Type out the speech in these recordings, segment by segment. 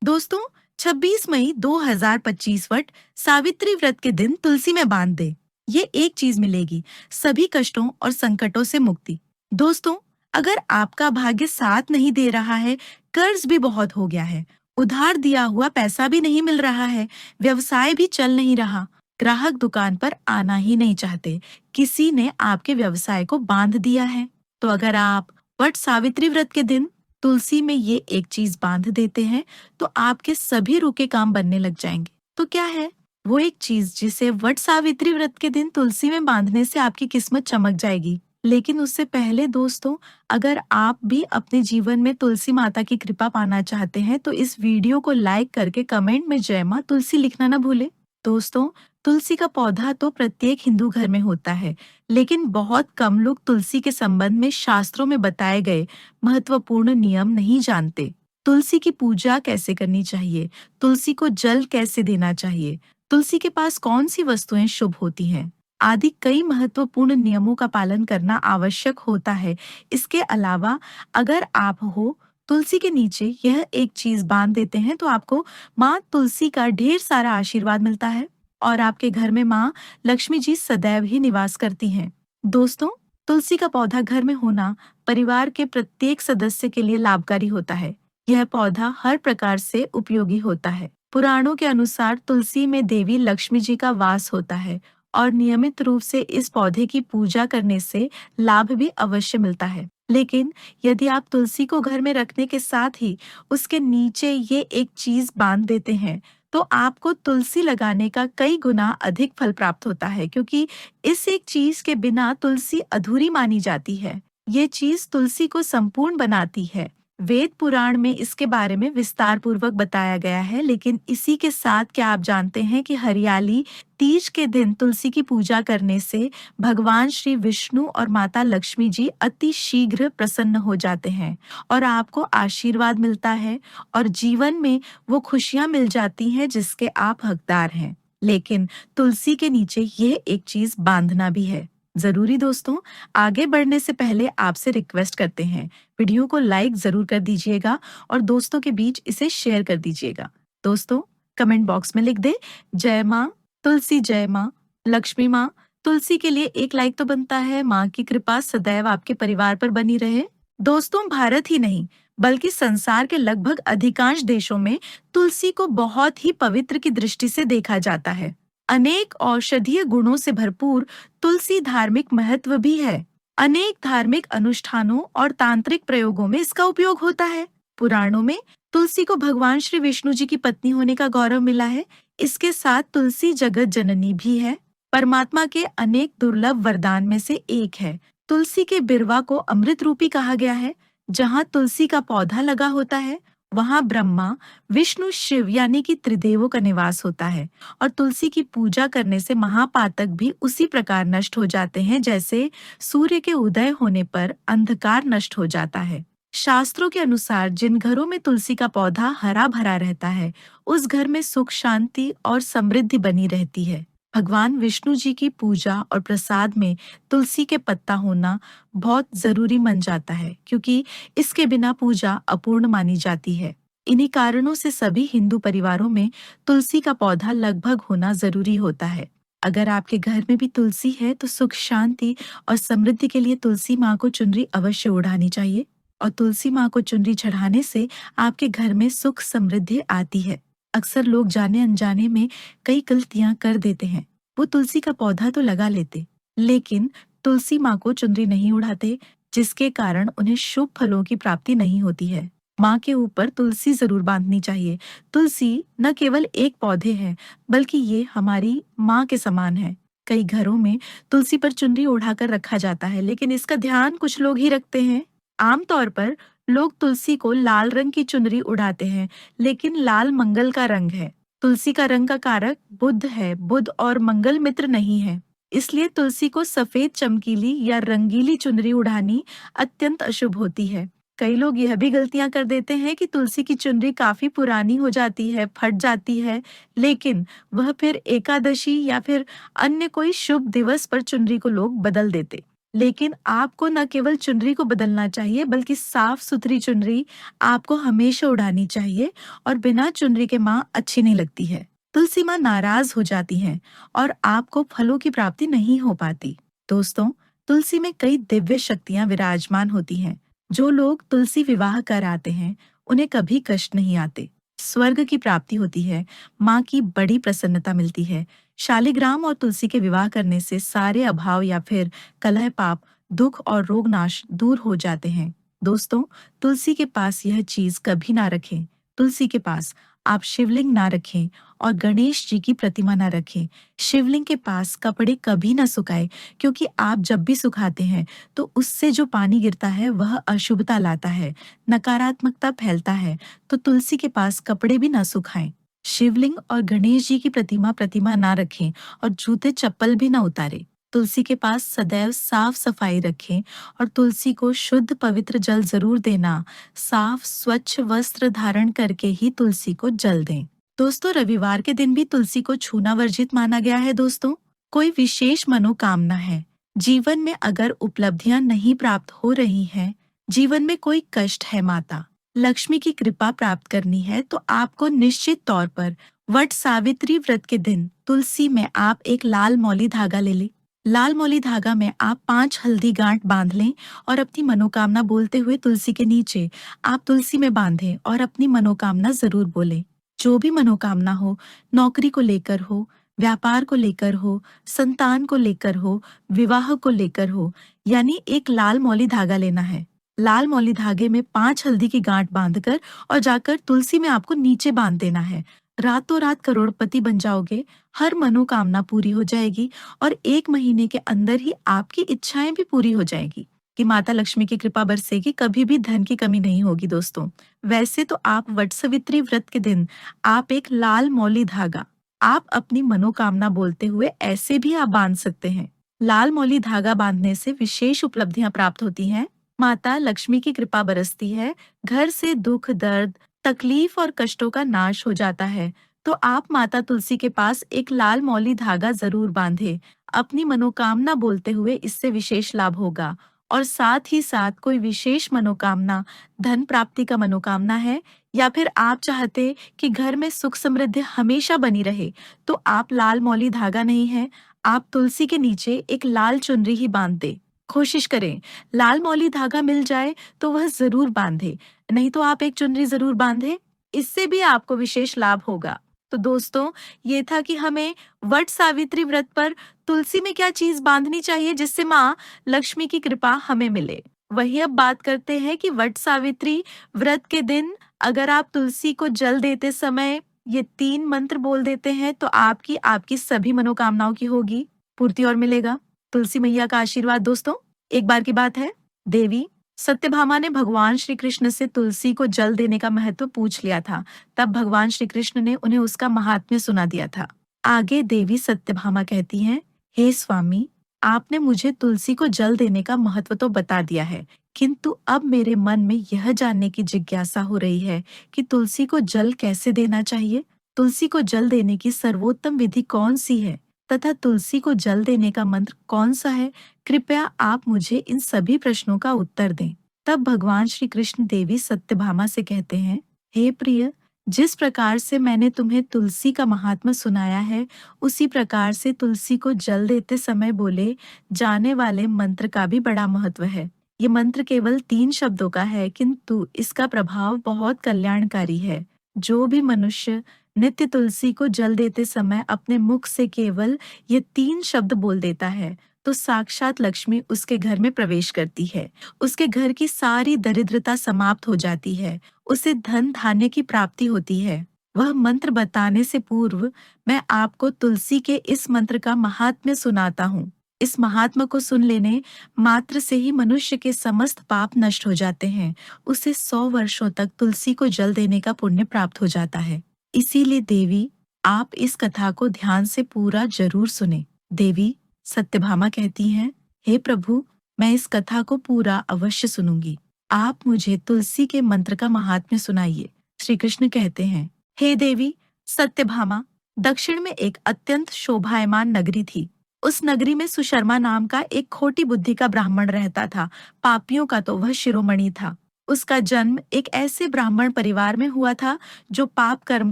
दोस्तों, 26 मई 2025 वट सावित्री व्रत के दिन तुलसी में बांध दे। ये एक चीज मिलेगी, सभी कष्टों और संकटों से मुक्ति। दोस्तों, अगर आपका भाग्य साथ नहीं दे रहा है, कर्ज भी बहुत हो गया है, उधार दिया हुआ पैसा भी नहीं मिल रहा है, व्यवसाय भी चल नहीं रहा, ग्राहक दुकान पर आना ही नहीं चाहते, किसी ने आपके व्यवसाय को बांध दिया है, तो अगर आप वट सावित्री व्रत के दिन तुलसी में ये एक चीज बांध देते हैं, तो आपके सभी रुके काम बनने लग जाएंगे। तो क्या है वो एक चीज जिसे वट सावित्री व्रत के दिन तुलसी में बांधने से आपकी किस्मत चमक जाएगी? लेकिन उससे पहले दोस्तों, अगर आप भी अपने जीवन में तुलसी माता की कृपा पाना चाहते हैं, तो इस वीडियो को लाइक करके कमेंट में जय मां तुलसी लिखना ना भूले। दोस्तों, तुलसी का पौधा तो प्रत्येक हिंदू घर में होता है, लेकिन बहुत कम लोग तुलसी के संबंध में शास्त्रों में बताए गए महत्वपूर्ण नियम नहीं जानते। तुलसी की पूजा कैसे करनी चाहिए, तुलसी को जल कैसे देना चाहिए, तुलसी के पास कौन सी वस्तुएं शुभ होती हैं, आदि कई महत्वपूर्ण नियमों का पालन करना आवश्यक होता है। इसके अलावा अगर आप हो तुलसी के नीचे यह एक चीज बांध देते हैं, तो आपको माँ तुलसी का ढेर सारा आशीर्वाद मिलता है और आपके घर में माँ लक्ष्मी जी सदैव ही निवास करती हैं। दोस्तों, तुलसी का पौधा घर में होना परिवार के प्रत्येक सदस्य के लिए लाभकारी होता है। यह पौधा हर प्रकार से उपयोगी होता है। पुराणों के अनुसार तुलसी में देवी लक्ष्मी जी का वास होता है और नियमित रूप से इस पौधे की पूजा करने से लाभ भी अवश्य मिलता है। लेकिन यदि आप तुलसी को घर में रखने के साथ ही उसके नीचे ये एक चीज बांध देते हैं, तो आपको तुलसी लगाने का कई गुना अधिक फल प्राप्त होता है, क्योंकि इस एक चीज के बिना तुलसी अधूरी मानी जाती है। ये चीज तुलसी को संपूर्ण बनाती है। वेद पुराण में इसके बारे में विस्तार पूर्वक बताया गया है। लेकिन इसी के साथ क्या आप जानते हैं कि हरियाली तीज के दिन तुलसी की पूजा करने से भगवान श्री विष्णु और माता लक्ष्मी जी अति शीघ्र प्रसन्न हो जाते हैं और आपको आशीर्वाद मिलता है और जीवन में वो खुशियां मिल जाती हैं जिसके आप हकदार हैं। लेकिन तुलसी के नीचे ये एक चीज बांधना भी है जरूरी। दोस्तों, आगे बढ़ने से पहले आपसे रिक्वेस्ट करते हैं, वीडियो को लाइक जरूर कर दीजिएगा और दोस्तों के बीच इसे शेयर कर दीजिएगा। दोस्तों, कमेंट बॉक्स में लिख दे जय माँ तुलसी, जय माँ लक्ष्मी माँ तुलसी के लिए एक लाइक तो बनता है। माँ की कृपा सदैव आपके परिवार पर बनी रहे। दोस्तों, भारत ही नहीं बल्कि संसार के लगभग अधिकांश देशों में तुलसी को बहुत ही पवित्र की दृष्टि से देखा जाता है। अनेक औषधीय गुणों से भरपूर तुलसी धार्मिक महत्व भी है। अनेक धार्मिक अनुष्ठानों और तांत्रिक प्रयोगों में इसका उपयोग होता है। पुराणों में तुलसी को भगवान श्री विष्णु जी की पत्नी होने का गौरव मिला है। इसके साथ तुलसी जगत जननी भी है, परमात्मा के अनेक दुर्लभ वरदान में से एक है। तुलसी के बिरवा को अमृत रूपी कहा गया है। जहाँ तुलसी का पौधा लगा होता है, वहाँ ब्रह्मा विष्णु शिव यानी कि त्रिदेवों का निवास होता है और तुलसी की पूजा करने से महापातक भी उसी प्रकार नष्ट हो जाते हैं जैसे सूर्य के उदय होने पर अंधकार नष्ट हो जाता है। शास्त्रों के अनुसार जिन घरों में तुलसी का पौधा हरा भरा रहता है, उस घर में सुख शांति और समृद्धि बनी रहती है। भगवान विष्णु जी की पूजा और प्रसाद में तुलसी के पत्ता होना बहुत जरूरी मन जाता है, क्योंकि इसके बिना पूजा अपूर्ण मानी जाती है। इन्हीं कारणों से सभी हिंदू परिवारों में तुलसी का पौधा लगभग होना जरूरी होता है। अगर आपके घर में भी तुलसी है, तो सुख शांति और समृद्धि के लिए तुलसी माँ को चुनरी अवश्य उड़ानी चाहिए और तुलसी माँ को चुनरी चढ़ाने से आपके घर में सुख समृद्धि आती है। अक्सर लोग जाने अनजाने में कई गलतियां कर देते हैं। वो तुलसी का पौधा तो लगा लेते, लेकिन तुलसी माँ को चुनरी नहीं उड़ाते, जिसके कारण उन्हें शुभ फलों की प्राप्ति नहीं होती है। माँ के ऊपर तुलसी जरूर बांधनी चाहिए। तुलसी न केवल एक पौधे है, बल्कि ये हमारी माँ के समान है। कई घरों में तुलसी पर चुनरी उड़ाकर रखा जाता है, लेकिन इसका ध्यान कुछ लोग ही रखते हैं। आमतौर पर लोग तुलसी को लाल रंग की चुनरी उड़ाते हैं, लेकिन लाल मंगल का रंग है। तुलसी का रंग का कारक बुध है, बुध और मंगल मित्र नहीं है। इसलिए तुलसी को सफेद चमकीली या रंगीली चुनरी उड़ानी अत्यंत अशुभ होती है। कई लोग यह भी गलतियां कर देते हैं कि तुलसी की चुनरी काफी पुरानी हो जाती है, फट जाती है, लेकिन वह फिर एकादशी या फिर अन्य कोई शुभ दिवस पर चुनरी को लोग बदल देते। लेकिन आपको न केवल चुनरी को बदलना चाहिए, बल्कि साफ सुथरी चुनरी आपको हमेशा उड़ानी चाहिए, और बिना चुनरी के माँ अच्छी नहीं लगती है। तुलसी माँ नाराज हो जाती हैं और आपको फलों की प्राप्ति नहीं हो पाती। दोस्तों, तुलसी में कई दिव्य शक्तियां विराजमान होती हैं। जो लोग तुलसी विवाह कर आते हैं, उन्हें कभी कष्ट नहीं आते। स्वर्ग की प्राप्ति होती है, माँ की बड़ी प्रसन्नता मिलती है। शालिग्राम और तुलसी के विवाह करने से सारे अभाव या फिर कलह, पाप, दुख और रोग नाश दूर हो जाते हैं। दोस्तों, तुलसी के पास यह चीज कभी ना रखें। तुलसी के पास आप शिवलिंग ना रखें और गणेश जी की प्रतिमा ना रखें। शिवलिंग के पास कपड़े कभी ना सुखाएं, क्योंकि आप जब भी सुखाते हैं तो उससे जो पानी गिरता है वह अशुभता लाता है, नकारात्मकता फैलता है। तो तुलसी के पास कपड़े भी ना सुखाएं। शिवलिंग और गणेश जी की प्रतिमा प्रतिमा ना रखें और जूते चप्पल भी ना उतारें। तुलसी के पास सदैव साफ सफाई रखें और तुलसी को शुद्ध पवित्र जल जरूर देना। साफ स्वच्छ वस्त्र धारण करके ही तुलसी को जल दें। दोस्तों, रविवार के दिन भी तुलसी को छूना वर्जित माना गया है। दोस्तों, कोई विशेष मनोकामना है, जीवन में अगर उपलब्धियां नहीं प्राप्त हो रही हैं, जीवन में कोई कष्ट है, माता लक्ष्मी की कृपा प्राप्त करनी है, तो आपको निश्चित तौर पर वट सावित्री व्रत के दिन तुलसी में आप एक लाल मौली धागा ले लें। लाल मौली धागा में आप 5 हल्दी गांठ बांध लें और अपनी मनोकामना बोलते हुए तुलसी के नीचे आप तुलसी में बांधें और अपनी मनोकामना जरूर बोलें। जो भी मनोकामना हो, नौकरी को लेकर हो, व्यापार को लेकर हो, संतान को लेकर हो, विवाह को लेकर हो, यानी एक लाल मौली धागा लेना है। लाल मौली धागे में 5 हल्दी की गांठ बांधकर और जाकर तुलसी में आपको नीचे बांध देना है। रातों रात करोड़पति बन जाओगे, हर मनोकामना पूरी हो जाएगी और 1 महीने के अंदर ही आपकी इच्छाएं भी पूरी हो जाएगी कि माता लक्ष्मी की कृपा बरसेगी, कभी भी धन की कमी नहीं होगी। दोस्तों, वैसे तो आप वटसावित्री व्रत के दिन आप एक लाल मौली धागा आप अपनी मनोकामना बोलते हुए ऐसे भी आप बांध सकते हैं। लाल मौली धागा बांधने से विशेष उपलब्धियां प्राप्त होती हैं, माता लक्ष्मी की कृपा बरसती है, घर से दुख, दर्द, तकलीफ और कष्टों का नाश हो जाता है। तो आप माता तुलसी के पास एक लाल मौली धागा जरूर बांधे। अपनी मनोकामना बोलते हुए इससे विशेष लाभ होगा। और साथ ही साथ कोई विशेष मनोकामना, धन प्राप्ति का मनोकामना है, या फिर आप चाहते कि घर में सुख समृद्धि हमेशा बनी रहे, तो आप लाल मौली धागा नहीं है, आप तुलसी के नीचे एक लाल चुनरी ही बांध दे। कोशिश करें लाल मौली धागा मिल जाए तो वह जरूर बांधे, नहीं तो आप एक चुनरी जरूर बांधे, इससे भी आपको विशेष लाभ होगा। तो दोस्तों, ये था कि हमें वट सावित्री व्रत पर तुलसी में क्या चीज बांधनी चाहिए जिससे माँ लक्ष्मी की कृपा हमें मिले। वही अब बात करते हैं कि वट सावित्री व्रत के दिन अगर आप तुलसी को जल देते समय ये 3 मंत्र बोल देते हैं तो आपकी आपकी सभी मनोकामनाओं की होगी पूर्ति और मिलेगा तुलसी मैया का आशीर्वाद। दोस्तों, एक बार की बात है, देवी सत्यभामा ने भगवान श्री कृष्ण से तुलसी को जल देने का महत्व पूछ लिया था। तब भगवान श्री कृष्ण ने उन्हें उसका महात्म्य सुना दिया था। आगे देवी सत्यभामा कहती हैं, हे स्वामी, आपने मुझे तुलसी को जल देने का महत्व तो बता दिया है, किंतु अब मेरे मन में यह जानने की जिज्ञासा हो रही है कि तुलसी को जल कैसे देना चाहिए। तुलसी को जल देने की सर्वोत्तम विधि कौन सी है तथा तुलसी को जल देने का मंत्र कौन सा है। कृपया आप मुझे इन सभी प्रश्नों का उत्तर दें। तब भगवान श्री कृष्ण देवी सत्यभामा से कहते हैं, हे प्रिय, जिस प्रकार से मैंने तुम्हें तुलसी का महात्मा सुनाया है, उसी प्रकार से तुलसी को जल देते समय बोले जाने वाले मंत्र का भी बड़ा महत्व है। ये मंत्र केवल 3 शब्दों का है, किंतु इसका प्रभाव बहुत कल्याणकारी है। जो भी मनुष्य नित्य तुलसी को जल देते समय अपने मुख से केवल ये 3 शब्द बोल देता है, तो साक्षात लक्ष्मी उसके घर में प्रवेश करती है। उसके घर की सारी दरिद्रता समाप्त हो जाती है, उसे धन धान्य की प्राप्ति होती है। वह मंत्र बताने से पूर्व मैं आपको तुलसी के इस मंत्र का महात्म्य सुनाता हूँ। इस महात्मा को सुन लेने मात्र से ही मनुष्य के समस्त पाप नष्ट हो जाते हैं। उसे 100 वर्षों तक तुलसी को जल देने का पुण्य प्राप्त हो जाता है। इसीलिए देवी, आप इस कथा को ध्यान से पूरा जरूर सुने। देवी सत्यभामा कहती हैं, हे प्रभु, मैं इस कथा को पूरा अवश्य सुनूंगी। आप मुझे तुलसी के मंत्र का महात्म्य सुनाइए। श्री कृष्ण कहते हैं, हे देवी सत्यभामा, दक्षिण में एक अत्यंत शोभायमान नगरी थी। उस नगरी में सुशर्मा नाम का एक खोटी बुद्धि का ब्राह्मण रहता था। पापियों का तो वह शिरोमणि था। उसका जन्म एक ऐसे ब्राह्मण परिवार में हुआ था जो पाप कर्म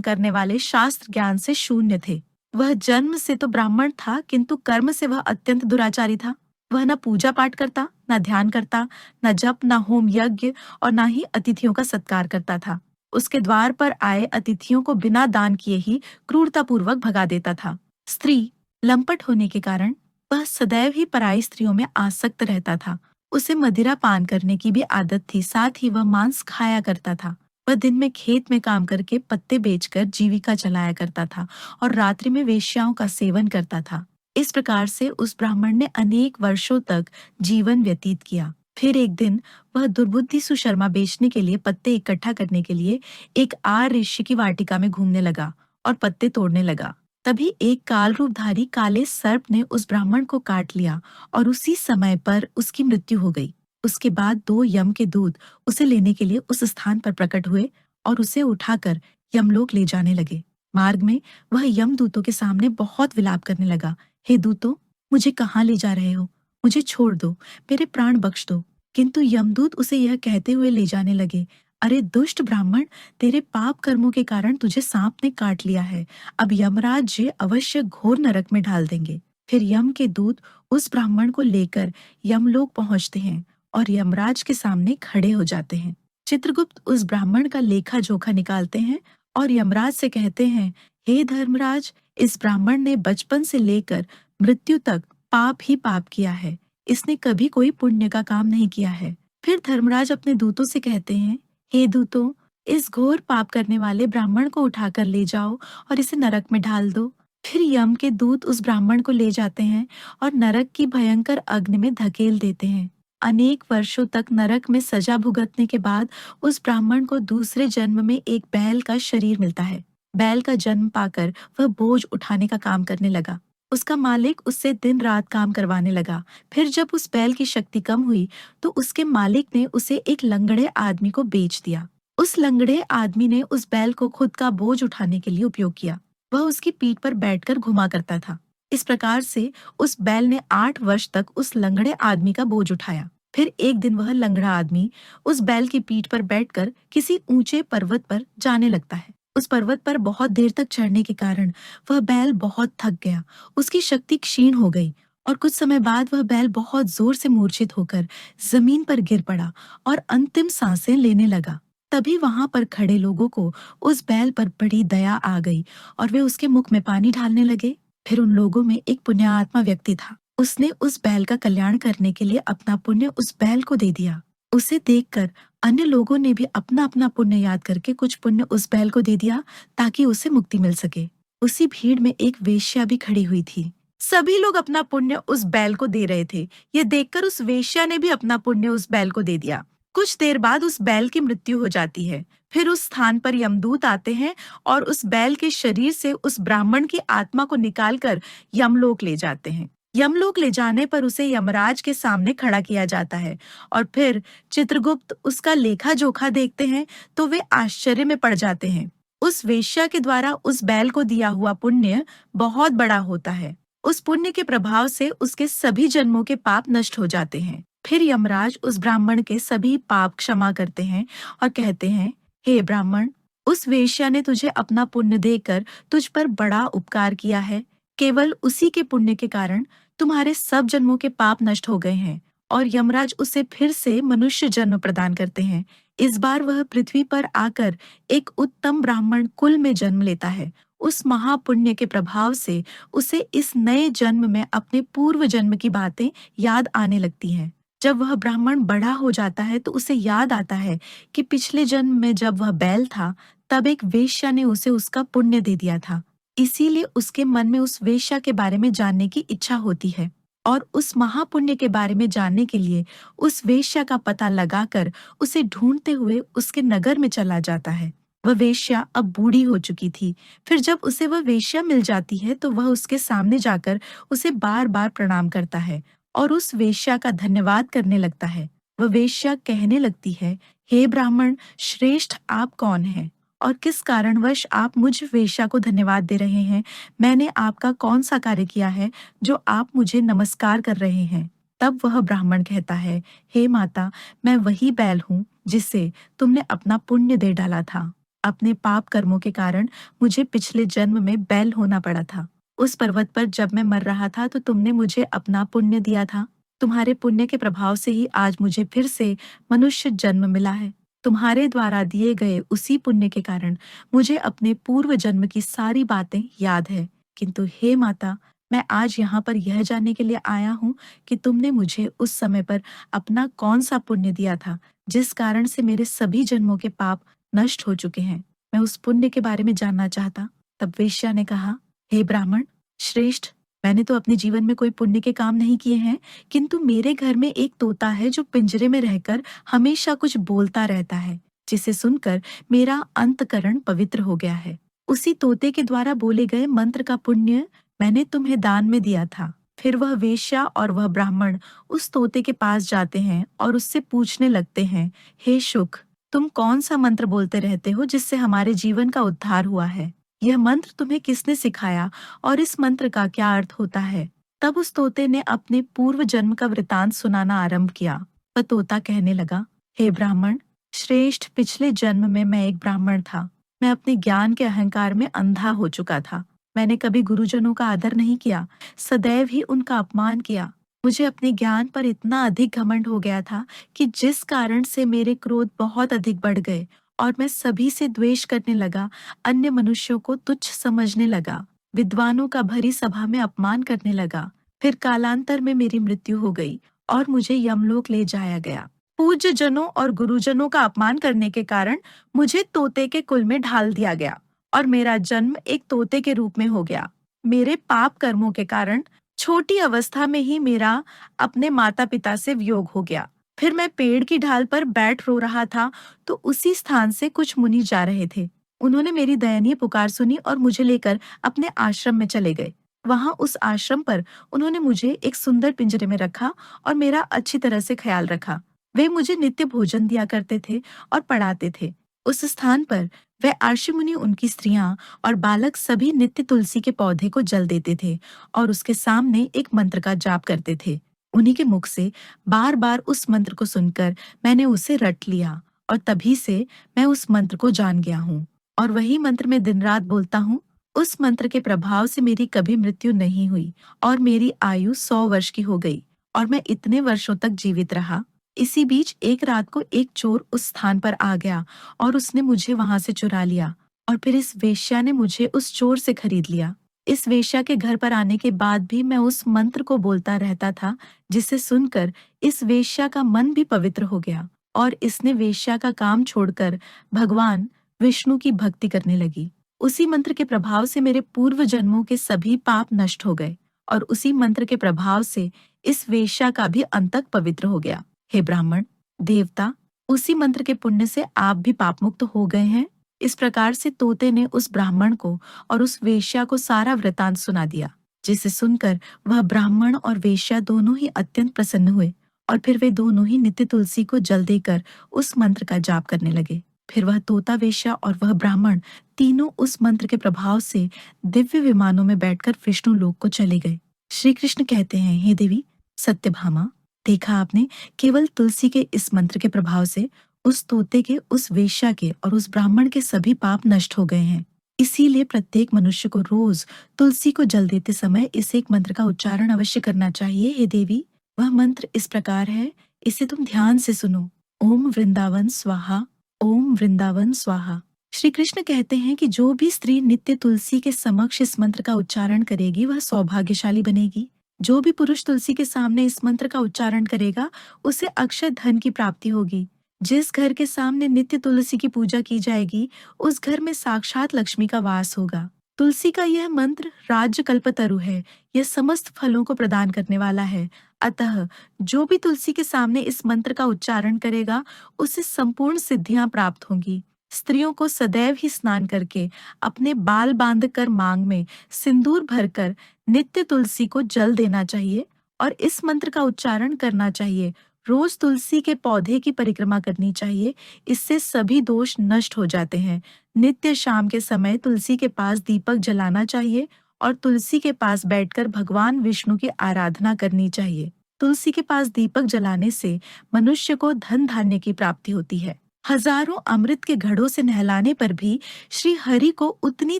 करने वाले शास्त्र ज्ञान से शून्य थे। वह जन्म से तो ब्राह्मण था, किंतु कर्म से वह अत्यंत दुराचारी था। वह न पूजा पाठ करता, न ध्यान करता, न जप, न होम यज्ञ और न ही अतिथियों का सत्कार करता था। उसके द्वार पर आए अतिथियों को बिना दान किए ही क्रूरतापूर्वक भगा देता था। स्त्री लंपट होने के कारण वह सदैव ही पराई स्त्रियों में आसक्त रहता था। उसे मदिरा पान करने की भी आदत थी, साथ ही वह मांस खाया करता था। वह दिन में खेत में काम करके पत्ते बेचकर जीविका चलाया करता था और रात्रि में वेश्याओं का सेवन करता था। इस प्रकार से उस ब्राह्मण ने अनेक वर्षों तक जीवन व्यतीत किया। फिर एक दिन वह दुर्बुद्धि सुशर्मा बेचने के लिए पत्ते इकट्ठा करने के लिए एक आर ऋषि की वाटिका में घूमने लगा और पत्ते तोड़ने लगा। तभी एक काल रूपधारी काले सर्प ने उस ब्राह्मण को काट लिया और उसी समय पर उसकी मृत्यु हो गई। उसके बाद दो यम के दूत उसे लेने के लिए उस स्थान पर प्रकट हुए और उसे उठाकर यमलोक ले जाने लगे। मार्ग में वह यमदूतों के सामने बहुत विलाप करने लगा। हे दूतों, मुझे कहाँ ले जा रहे हो? मुझे छोड़ दो, मेरे प्राण बख्श दो। किंतु यमदूत उसे यह कहते हुए ले जाने लगे, अरे दुष्ट ब्राह्मण, तेरे पाप कर्मों के कारण तुझे सांप ने काट लिया है। अब यमराज जे अवश्य घोर नरक में डाल देंगे। फिर यम के दूत उस ब्राह्मण को लेकर यमलोक पहुंचते हैं और यमराज के सामने खड़े हो जाते हैं। चित्रगुप्त उस ब्राह्मण का लेखा जोखा निकालते हैं और यमराज से कहते हैं, हे धर्मराज, इस ब्राह्मण ने बचपन से लेकर मृत्यु तक पाप ही पाप किया है। इसने कभी कोई पुण्य का काम नहीं किया है। फिर धर्मराज अपने दूतों से कहते हैं, हे दूतों, इस घोर पाप करने वाले ब्राह्मण को उठाकर ले जाओ और इसे नरक में डाल दो। फिर यम के दूत उस ब्राह्मण को ले जाते हैं और नरक की भयंकर अग्नि में धकेल देते हैं। अनेक वर्षों तक नरक में सजा भुगतने के बाद उस ब्राह्मण को दूसरे जन्म में एक बैल का शरीर मिलता है। बैल का जन्म पाकर वह बोझ उठाने का काम करने लगा। उसका मालिक उससे दिन रात काम करवाने लगा। फिर जब उस बैल की शक्ति कम हुई तो उसके मालिक ने उसे एक लंगड़े आदमी को बेच दिया। उस लंगड़े आदमी ने उस बैल को खुद का बोझ उठाने के लिए उपयोग किया। वह उसकी पीठ पर बैठकर घुमा करता था। इस प्रकार से उस बैल ने 8 वर्ष तक उस लंगड़े आदमी का बोझ उठाया। फिर एक दिन वह लंगड़ा आदमी उस बैल की पीठ पर बैठकर किसी ऊंचे पर्वत पर जाने लगता है। उस पर्वत पर बहुत देर तक चढ़ने के कारण वह बैल बहुत थक गया। उसकी शक्ति क्षीण हो गई और कुछ समय बाद वह बैल बहुत जोर से मूर्छित होकर जमीन पर गिर पड़ा और अंतिम सांसें लेने लगा। तभी वहां पर खड़े लोगों को उस बैल पर बड़ी दया आ गई और वे उसके मुख में पानी ढालने लगे। फिर उन लोगों में एक पुण्यात्मा व्यक्ति था। उसने उस बैल का कल्याण करने के लिए अपना पुण्य उस बैल को दे दिया। उसे देखकर अन्य लोगों ने भी अपना अपना पुण्य याद करके कुछ पुण्य उस बैल को दे दिया ताकि उसे मुक्ति मिल सके। उसी भीड़ में एक वेश्या भी खड़ी हुई थी। सभी लोग अपना पुण्य उस बैल को दे रहे थे। ये देखकर उस वेश्या ने भी अपना पुण्य उस बैल को दे दिया। कुछ देर बाद उस बैल की मृत्यु हो जाती है। फिर उस स्थान पर यमदूत आते हैं और उस बैल के शरीर से उस ब्राह्मण की आत्मा को निकालकर यमलोक ले जाते हैं। यमलोक ले जाने पर उसे यमराज के सामने खड़ा किया जाता है और फिर चित्रगुप्त उसका लेखा जोखा देखते हैं तो वे आश्चर्य में पड़ जाते हैं। उस वेश्या के द्वारा उस बैल को दिया हुआ पुण्य बहुत बड़ा होता है। उस पुण्य के प्रभाव से उसके सभी जन्मों के पाप नष्ट हो जाते हैं। फिर यमराज उस ब्राह्मण के सभी पाप क्षमा करते हैं और कहते हैं, हे ब्राह्मण, उस वेश्या ने तुझे अपना पुण्य देकर तुझ पर बड़ा उपकार किया है। केवल उसी के पुण्य के कारण तुम्हारे सब जन्मों के पाप नष्ट हो गए हैं और यमराज उसे फिर से मनुष्य जन्म प्रदान करते हैं। इस बार वह पृथ्वी पर आकर एक उत्तम ब्राह्मण कुल में जन्म लेता है। उस महापुण्य के प्रभाव से उसे इस नए जन्म में अपने पूर्व जन्म की बातें याद आने लगती हैं। जब वह ब्राह्मण बड़ा हो जाता है तो उसे याद आता है कि पिछले जन्म में जब वह बैल था तब एक वेश्या ने उसे उसका पुण्य दे दिया था। इसीलिए उसके मन में उस वेश्या के बारे में जानने की इच्छा होती है और उस महापुण्य के बारे में जानने के लिए उस वेश्या का पता लगाकर उसे ढूंढते हुए उसके नगर में चला जाता है। वह वेश्या अब बूढ़ी हो चुकी थी। फिर जब उसे वह वेश्या मिल जाती है तो वह उसके सामने जाकर उसे बार बार प्रणाम करता है और उस वेश्या का धन्यवाद करने लगता है। वह वेश्या कहने लगती है, हे ब्राह्मण श्रेष्ठ, आप कौन हैं और किस कारणवश आप मुझ वेश्या को धन्यवाद दे रहे हैं? मैंने आपका कौन सा कार्य किया है जो आप मुझे नमस्कार कर रहे हैं? तब वह ब्राह्मण कहता है, हे माता, मैं वही बैल हूँ जिससे तुमने अपना पुण्य दे डाला था। अपने पाप कर्मों के कारण मुझे पिछले जन्म में बैल होना पड़ा था। उस पर्वत पर जब मैं मर रहा था तो तुमने मुझे अपना पुण्य दिया था। तुम्हारे पुण्य के प्रभाव से ही आज मुझे फिर से मनुष्य जन्म मिला है। तुम्हारे द्वारा दिए गए उसी पुण्य के कारण मुझे अपने पूर्व जन्म की सारी बातें याद है। किंतु हे माता, मैं आज यहाँ पर यह जानने के लिए आया हूँ कि तुमने मुझे उस समय पर अपना कौन सा पुण्य दिया था जिस कारण से मेरे सभी जन्मों के पाप नष्ट हो चुके हैं। मैं उस पुण्य के बारे में जानना चाहता। तब वेश्या ने कहा, हे ब्राह्मण श्रेष्ठ, मैंने तो अपने जीवन में कोई पुण्य के काम नहीं किए हैं, किंतु मेरे घर में एक तोता है जो पिंजरे में रहकर हमेशा कुछ बोलता रहता है, जिसे सुनकर मेरा अंतकरण पवित्र हो गया है। उसी तोते के द्वारा बोले गए मंत्र का पुण्य मैंने तुम्हें दान में दिया था। फिर वह वेश्या और वह ब्राह्मण उस तोते के पास जाते हैं और उससे पूछने लगते हैं, हे शुक, तुम कौन सा मंत्र बोलते रहते हो जिससे हमारे जीवन का उद्धार हुआ है? यह मंत्र तुम्हें किसने सिखाया और इस मंत्र का क्या अर्थ होता है? तब उस तोते ने अपने पूर्व जन्म का वृतांत सुनाना आरंभ किया। वह तोता कहने लगा, हे ब्राह्मण श्रेष्ठ, पिछले जन्म में मैं एक ब्राह्मण था। मैं अपने ज्ञान के अहंकार में अंधा हो चुका था। मैंने कभी गुरुजनों का आदर नहीं किया, सदैव ही उनका अपमान किया। मुझे अपने ज्ञान पर इतना अधिक घमंड हो गया था कि जिस कारण से मेरे क्रोध बहुत अधिक बढ़ गए और मैं सभी से द्वेष करने लगा, अन्य मनुष्यों को तुच्छ समझने लगा, विद्वानों का भरी सभा में अपमान करने लगा। फिर कालांतर में मेरी मृत्यु हो गई और मुझे यमलोक ले जाया गया। पूज्य जनों और गुरुजनों का अपमान करने के कारण मुझे तोते के कुल में ढाल दिया गया और मेरा जन्म एक तोते के रूप में हो गया। मेरे पाप कर्मों के कारण छोटी अवस्था में ही मेरा अपने माता पिता से वियोग हो गया। फिर मैं पेड़ की ढाल पर बैठ रो रहा था तो उसी स्थान से कुछ मुनि जा रहे थे। उन्होंने मेरी दयनीय पुकार सुनी और मुझे लेकर अपने आश्रम में चले गए। वहां उस आश्रम पर उन्होंने मुझे एक सुंदर पिंजरे में रखा और मेरा अच्छी तरह से ख्याल रखा। वे मुझे नित्य भोजन दिया करते थे और पढ़ाते थे। उस स्थान पर वह आर्षि मुनि, उनकी स्त्रियां और बालक सभी नित्य तुलसी के पौधे को जल देते थे और उसके सामने एक मंत्र का जाप करते थे। उन्हीं के मुख से बार बार उस मंत्र को सुनकर मैंने उसे रट लिया और तभी से मैं उस मंत्र को जान गया हूँ और वही मंत्र मैं दिन रात बोलता हूँ। उस मंत्र के प्रभाव से मेरी कभी मृत्यु नहीं हुई और मेरी आयु 100 वर्ष की हो गई और मैं इतने वर्षों तक जीवित रहा। इसी बीच एक रात को एक चोर उस स्थान पर आ गया और उसने मुझे वहां से चुरा लिया और फिर इस वेश्या ने मुझे उस चोर से खरीद लिया। इस वेश्या के घर पर आने के बाद भी मैं उस मंत्र को बोलता रहता था, जिसे सुनकर इस वेश्या का मन भी पवित्र हो गया और इसने वेश्या का काम छोड़कर भगवान विष्णु की भक्ति करने लगी। उसी मंत्र के प्रभाव से मेरे पूर्व जन्मों के सभी पाप नष्ट हो गए और उसी मंत्र के प्रभाव से इस वेश्या का भी अंतक पवित्र हो गया। हे ब्राह्मण देवता, उसी मंत्र के पुण्य से आप भी पाप मुक्त हो गए हैं। इस प्रकार से तोते ने उस ब्राह्मण को और उस वेश्या को सारा वृतांत सुना दिया, जिसे सुनकर वह ब्राह्मण और वेश्या दोनों ही अत्यंत प्रसन्न हुए और फिर वे दोनों ही नित्य तुलसी को जल देकर उस मंत्र का जाप करने लगे। फिर वह तोता, वेश्या और वह ब्राह्मण तीनों उस मंत्र के प्रभाव से दिव्य विमानों में बैठकर विष्णु लोक को चले गए। श्री कृष्ण कहते हैं, हे देवी सत्यभामा, देखा आपने, केवल तुलसी के इस मंत्र के प्रभाव से उस तोते के, उस वेश्या के और उस ब्राह्मण के सभी पाप नष्ट हो गए हैं। इसीलिए प्रत्येक मनुष्य को रोज तुलसी को जल देते समय इस एक मंत्र का उच्चारण अवश्य करना चाहिए। हे देवी, वह मंत्र इस प्रकार है, इसे तुम ध्यान से सुनो। ओम वृंदावन स्वाहा, ओम वृंदावन स्वाहा। श्री कृष्ण कहते हैं कि जो भी स्त्री नित्य तुलसी के समक्ष इस मंत्र का उच्चारण करेगी वह सौभाग्यशाली बनेगी। जो भी पुरुष तुलसी के सामने इस मंत्र का उच्चारण करेगा उसे अक्षय धन की प्राप्ति होगी। जिस घर के सामने नित्य तुलसी की पूजा की जाएगी उस घर में साक्षात लक्ष्मी का वास होगा। तुलसी का यह मंत्र राज्य कल्पतरु है, यह समस्त फलों को प्रदान करने वाला है। अतः जो भी तुलसी के सामने इस मंत्र का उच्चारण करेगा उसे संपूर्ण सिद्धियां प्राप्त होंगी। स्त्रियों को सदैव ही स्नान करके अपने बाल बांधकर मांग में सिंदूर भरकर नित्य तुलसी को जल देना चाहिए और इस मंत्र का उच्चारण करना चाहिए। रोज तुलसी के पौधे की परिक्रमा करनी चाहिए, इससे सभी दोष नष्ट हो जाते हैं। नित्य शाम के समय तुलसी के पास दीपक जलाना चाहिए और तुलसी के पास बैठकर भगवान विष्णु की आराधना करनी चाहिए। तुलसी के पास दीपक जलाने से मनुष्य को धन धान्य की प्राप्ति होती है। हजारों अमृत के घड़ों से नहलाने पर भी श्री हरि को उतनी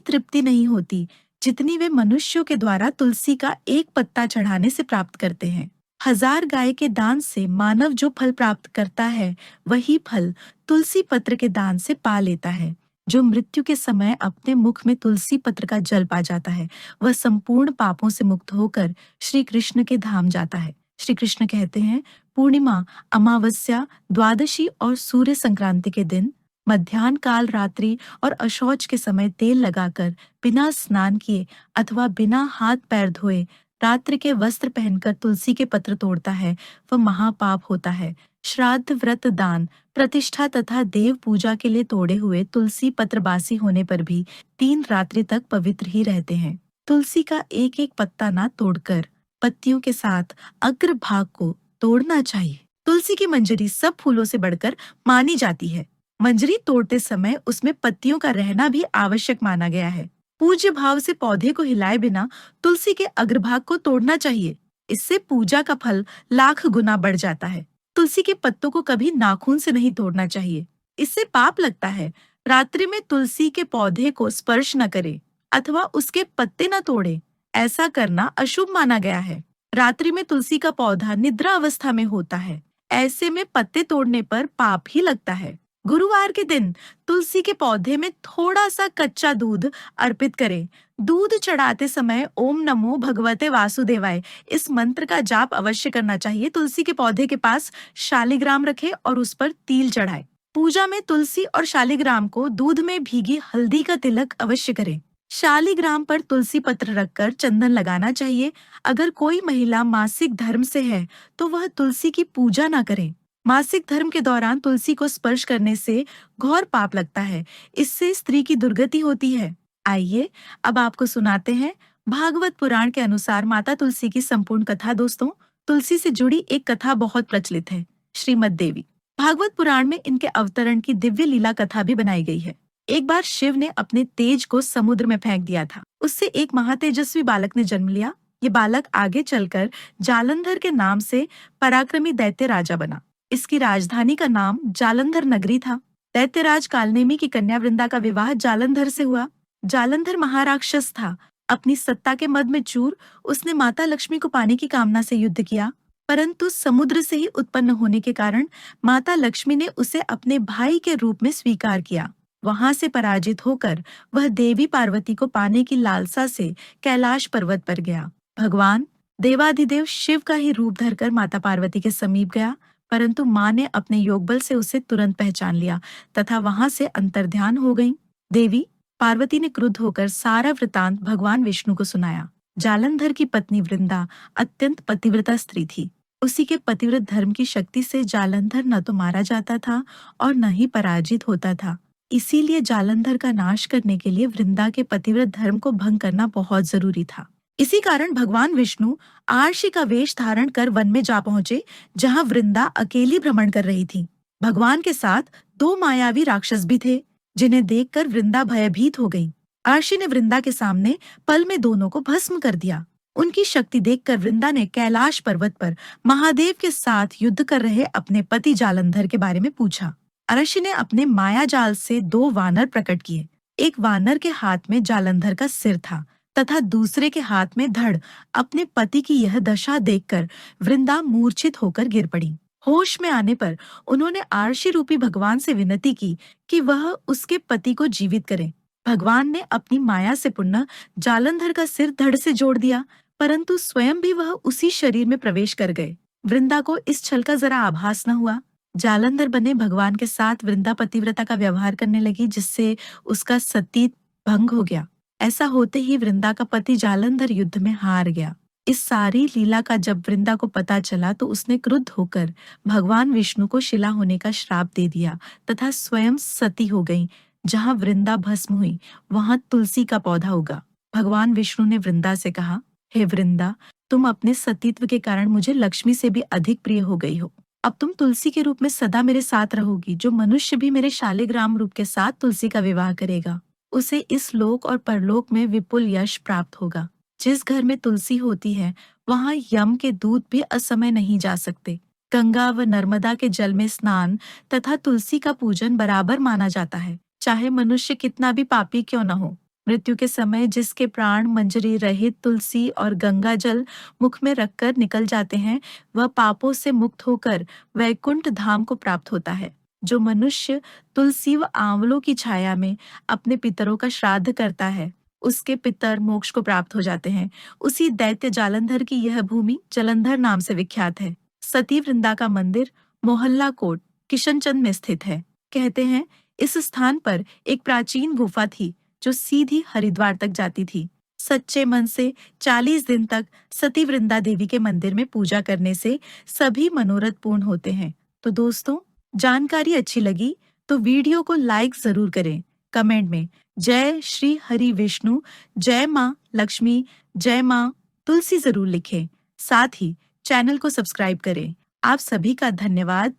तृप्ति नहीं होती जितनी वे मनुष्यों के द्वारा तुलसी का एक पत्ता चढ़ाने से प्राप्त करते हैं। हजार गाय के दान से मानव जो फल प्राप्त करता है, वही फल तुलसी पत्र के दान से पा लेता है। जो मृत्यु के समय अपने मुख में तुलसी पत्र का जल पा जाता है, वह संपूर्ण पापों से मुक्त होकर श्री कृष्ण के धाम जाता है। श्री कृष्ण कहते हैं, पूर्णिमा, अमावस्या, द्वादशी और सूर्य संक्रांति के दिन मध्याह्न काल, रात्रि और अशौच के समय तेल लगाकर बिना स्नान किए अथवा बिना हाथ पैर धोए रात्रि के वस्त्र पहनकर तुलसी के पत्र तोड़ता है, वह महापाप होता है। श्राद्ध, व्रत, दान, प्रतिष्ठा तथा देव पूजा के लिए तोड़े हुए तुलसी पत्र बासी होने पर भी 3 रात्रि तक पवित्र ही रहते हैं। तुलसी का एक एक पत्ता ना तोड़कर पत्तियों के साथ अग्र भाग को तोड़ना चाहिए। तुलसी की मंजरी सब फूलों से बढ़कर मानी जाती है। मंजरी तोड़ते समय उसमें पत्तियों का रहना भी आवश्यक माना गया है। पूज्य भाव से पौधे को हिलाए बिना तुलसी के अग्रभाग को तोड़ना चाहिए। इससे पूजा का फल लाख गुना बढ़ जाता है। तुलसी के पत्तों को कभी नाखून से नहीं तोड़ना चाहिए, इससे पाप लगता है। रात्रि में तुलसी के पौधे को स्पर्श न करे अथवा उसके पत्ते न तोड़े, ऐसा करना अशुभ माना गया है। रात्रि में तुलसी का पौधा निद्रा अवस्था में होता है, ऐसे में पत्ते तोड़ने पर पाप ही लगता है। गुरुवार के दिन तुलसी के पौधे में थोड़ा सा कच्चा दूध अर्पित करें। दूध चढ़ाते समय ओम नमो भगवते वासुदेवाय इस मंत्र का जाप अवश्य करना चाहिए। तुलसी के पौधे के पास शालिग्राम रखें और उस पर तिल चढ़ाएं। पूजा में तुलसी और शालिग्राम को दूध में भीगी हल्दी का तिलक अवश्य करें। शालिग्राम पर तुलसी पत्र रखकर चंदन लगाना चाहिए। अगर कोई महिला मासिक धर्म से है तो वह तुलसी की पूजा न करे। मासिक धर्म के दौरान तुलसी को स्पर्श करने से घोर पाप लगता है, इससे स्त्री की दुर्गति होती है। आइए अब आपको सुनाते हैं भागवत पुराण के अनुसार माता तुलसी की संपूर्ण कथा। दोस्तों, तुलसी से जुड़ी एक कथा बहुत प्रचलित है, श्रीमद देवी। भागवत पुराण में इनके अवतरण की दिव्य लीला कथा भी बनाई गई है। एक बार शिव ने अपने तेज को समुद्र में फेंक दिया था। उससे एक महातेजस्वी बालक ने जन्म लिया। ये बालक आगे चलकर जालंधर के नाम से पराक्रमी दैत्य राजा बना। इसकी राजधानी का नाम जालंधर नगरी था। दैत्यराज कालनेमी की कन्या वृंदा का विवाह जालंधर से हुआ। जालंधर महाराक्षस था। अपनी सत्ता के मद में चूर उसने माता लक्ष्मी को पाने की कामना से युद्ध किया, परंतु समुद्र से ही उत्पन्न होने के कारण माता लक्ष्मी ने उसे अपने भाई के रूप में स्वीकार किया। वहां से पराजित होकर वह देवी पार्वती को पाने की लालसा से कैलाश पर्वत पर गया। भगवान देवाधिदेव शिव का ही रूप धरकर माता पार्वती के समीप गया, परंतु माँ ने अपने योगबल से उसे तुरंत पहचान लिया तथा वहां से अंतर्ध्यान हो गईं। देवी पार्वती ने क्रुद्ध होकर सारा वृतांत भगवान विष्णु को सुनाया। जालंधर की पत्नी वृंदा अत्यंत पतिव्रता स्त्री थी। उसी के पतिव्रत धर्म की शक्ति से जालंधर न तो मारा जाता था और न ही पराजित होता था। इसीलिए जालंधर का नाश करने के लिए वृंदा के पतिव्रत धर्म को भंग करना बहुत जरूरी था। इसी कारण भगवान विष्णु आर्षि का वेश धारण कर वन में जा पहुंचे, जहां वृंदा अकेली भ्रमण कर रही थी। भगवान के साथ 2 मायावी राक्षस भी थे, जिन्हें देखकर वृंदा भयभीत हो गई। आर्षि ने वृंदा के सामने पल में दोनों को भस्म कर दिया। उनकी शक्ति देखकर वृंदा ने कैलाश पर्वत पर महादेव के साथ युद्ध कर रहे अपने पति जालंधर के बारे में पूछा। आर्षि ने अपने माया जाल से 2 वानर प्रकट किए। एक वानर के हाथ में जालंधर का सिर था तथा दूसरे के हाथ में धड़। अपने पति की यह दशा देखकर वृंदा मूर्छित होकर गिर पड़ी। होश में आने पर उन्होंने आर्षि रूपी भगवान से विनती की कि वह उसके पति को जीवित करें। भगवान ने अपनी माया से पुनः जालंधर का सिर धड़ से जोड़ दिया, परंतु स्वयं भी वह उसी शरीर में प्रवेश कर गए। वृंदा को इस छल का जरा आभास न हुआ। जालंधर बने भगवान के साथ वृंदा पतिव्रता का व्यवहार करने लगी, जिससे उसका सती भंग हो गया। ऐसा होते ही वृंदा का पति जालंधर युद्ध में हार गया। इस सारी लीला का जब वृंदा को पता चला तो उसने क्रुद्ध होकर भगवान विष्णु को शिला होने का श्राप दे दिया तथा स्वयं सती हो गई। जहाँ वृंदा भस्म हुई वहां तुलसी का पौधा उगा। भगवान विष्णु ने वृंदा से कहा, हे वृंदा, तुम अपने सतीत्व के कारण मुझे लक्ष्मी से भी अधिक प्रिय हो गई हो। अब तुम तुलसी के रूप में सदा मेरे साथ रहोगी। जो मनुष्य भी मेरे शालिग्राम रूप के साथ तुलसी का विवाह करेगा, उसे इस लोक और परलोक में विपुल यश प्राप्त होगा। जिस घर में तुलसी होती है, वहां यम के दूत भी असमय नहीं जा सकते। गंगा व नर्मदा के जल में स्नान तथा तुलसी का पूजन बराबर माना जाता है, चाहे मनुष्य कितना भी पापी क्यों न हो। मृत्यु के समय जिसके प्राण मंजरी रहित तुलसी और गंगा जल मुख में रखकर निकल जाते हैं, वह पापों से मुक्त होकर वैकुंठ धाम को प्राप्त होता है। जो मनुष्य तुलसी व आंवलों की छाया में अपने पितरों का श्राद्ध करता है, उसके पितर मोक्ष को प्राप्त हो जाते हैं। उसी दैत्य जालंधर की यह भूमि जलंधर नाम से विख्यात है। सती वृंदा का मंदिर मोहल्ला कोट किशनचंद में स्थित है। कहते हैं इस स्थान पर एक प्राचीन गुफा थी जो सीधी हरिद्वार तक जाती थी। सच्चे मन से 40 दिन तक सती वृंदा देवी के मंदिर में पूजा करने से सभी मनोरथ पूर्ण होते हैं। तो दोस्तों, जानकारी अच्छी लगी तो वीडियो को लाइक जरूर करें। कमेंट में जय श्री हरि विष्णु, जय माँ लक्ष्मी, जय माँ तुलसी जरूर लिखें। साथ ही चैनल को सब्सक्राइब करें। आप सभी का धन्यवाद।